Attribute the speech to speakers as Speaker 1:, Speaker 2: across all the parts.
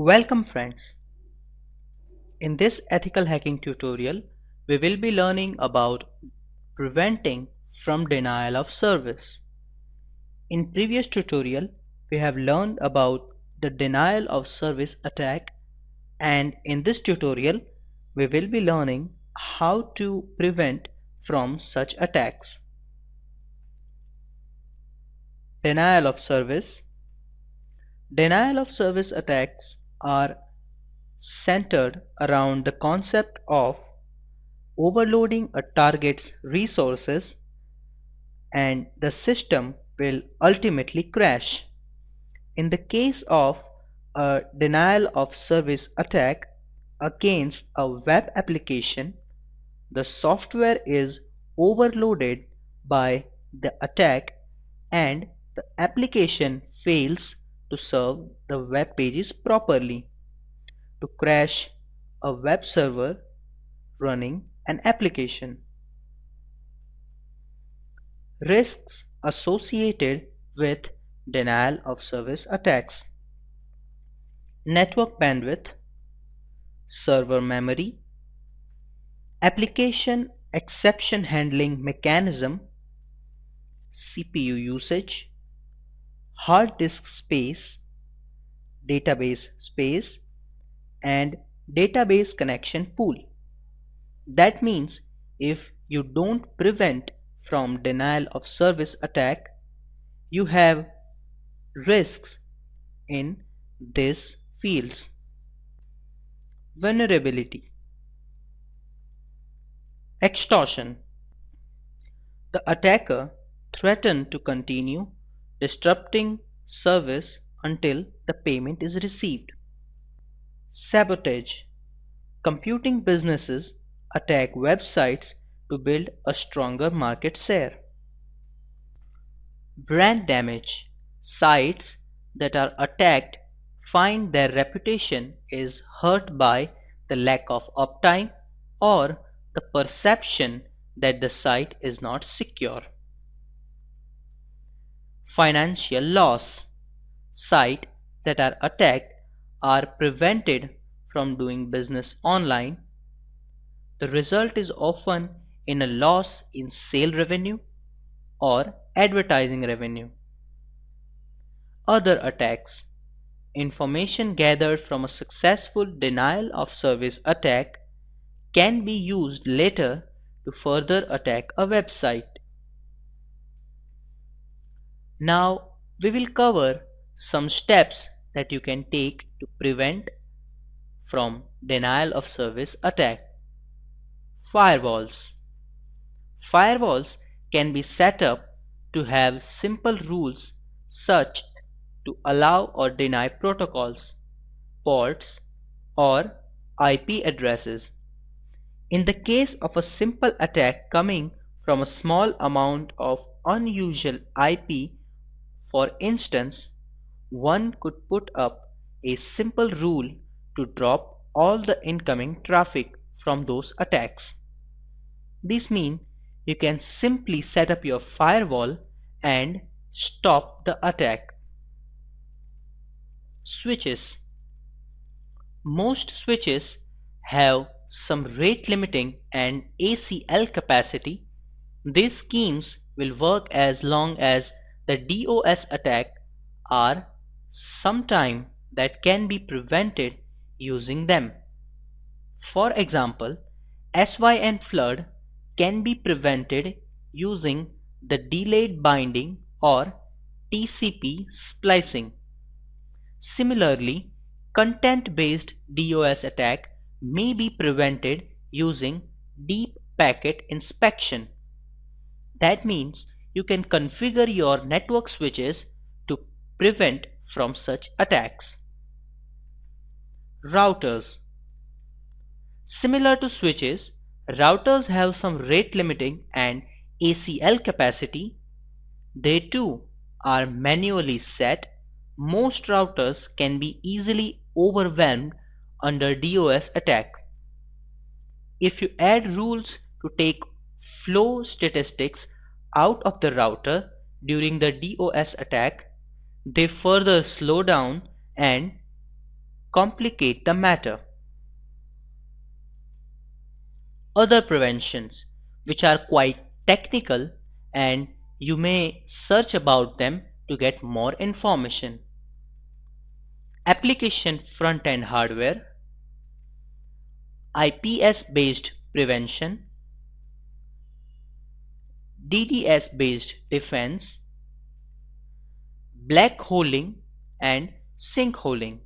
Speaker 1: Welcome friends. In this ethical hacking tutorial, we will be learning about preventing from denial of service. In previous tutorial, we have learned about the denial of service attack, and in this tutorial, we will be learning how to prevent from such attacks. Denial of service. Denial of service attacks are centered around the concept of overloading a target's resources and the system will ultimately crash. In the case of a denial of service attack against a web application, the software is overloaded by the attack and the application fails to serve the web pages properly, to crash a web server running an application. Risks associated with denial of service attacks: network bandwidth, server memory, application exception handling mechanism, CPU usage, hard disk space, database space, and database connection pool. That means if you don't prevent from denial of service attack, you have risks in these fields. Vulnerability. Extortion. The attacker threatens to continue disrupting service until the payment is received. Sabotage. Computing businesses attack websites to build a stronger market share. Brand damage. Sites that are attacked find their reputation is hurt by the lack of uptime or the perception that the site is not secure. Financial loss. Sites that are attacked are prevented from doing business online. The result is often in a loss in sale revenue or advertising revenue. Other attacks. Information gathered from a successful denial of service attack can be used later to further attack a website. Now we will cover some steps that you can take to prevent from denial of service attack. Firewalls. Firewalls can be set up to have simple rules such to allow or deny protocols, ports, or IP addresses. In the case of a simple attack coming from a small amount of unusual IP, for instance, one could put up a simple rule to drop all the incoming traffic from those attacks. This means you can simply set up your firewall and stop the attack. Switches. Most switches have some rate limiting and ACL capacity. These schemes will work as long as the DOS attack are sometime that can be prevented using them. For example, SYN flood can be prevented using the delayed binding or TCP splicing. Similarly, content-based DOS attack may be prevented using deep packet inspection. That means you can configure your network switches to prevent from such attacks. Routers. Similar to switches, routers have some rate limiting and ACL capacity. They too are manually set. Most routers can be easily overwhelmed under DOS attack. If you add rules to take flow statistics out of the router during the DOS attack, they further slow down and complicate the matter. Other preventions, which are quite technical and you may search about them to get more information. Application front-end hardware, IPS-based prevention, DDS-based defense, black holing and sinkholing.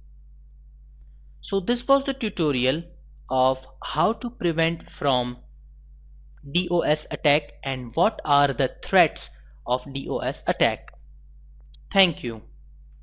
Speaker 1: So this was the tutorial of how to prevent from DOS attack and what are the threats of DOS attack. Thank you.